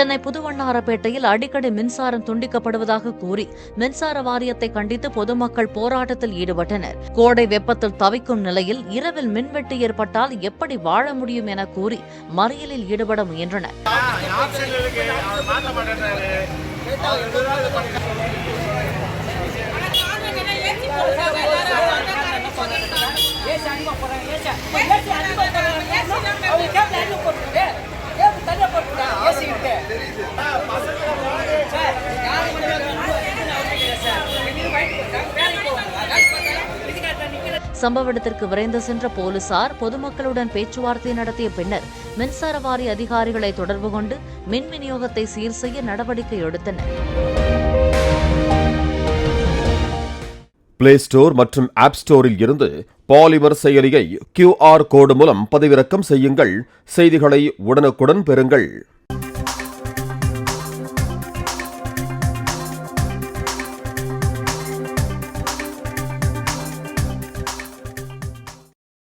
சென்னை புதுவண்ணாரப்பேட்டையில் அடிக்கடி மின்சாரம் துண்டிக்கப்படுவதாக கூறி மின்சார வாரியத்தை கண்டித்து பொதுமக்கள் போராட்டத்தில் ஈடுபட்டனர். கோடை வெப்பத்தில் தவிக்கும் நிலையில் இரவில் மின்வெட்டு ஏற்பட்டால் எப்படி வாழ முடியும் என கூறி மறியலில் ஈடுபட முயன்றனர். சம்பவ இடத்திற்கு விரைந்து சென்ற போலீசார் பொதுமக்களுடன் பேச்சுவார்த்தை நடத்திய பின்னர் மின்சார வாரிய அதிகாரிகளை தொடர்பு கொண்டு மின் விநியோகத்தை சீர் செய்ய நடவடிக்கை எடுத்தனர். பிளே ஸ்டோர் மற்றும் ஆப் ஸ்டோரில் இருந்து பாலிமர் செயலியை QR கோடு மூலம் பதிவிறக்கம் செய்யுங்கள். செய்திகளை உடனுக்குடன் பெறுங்கள்.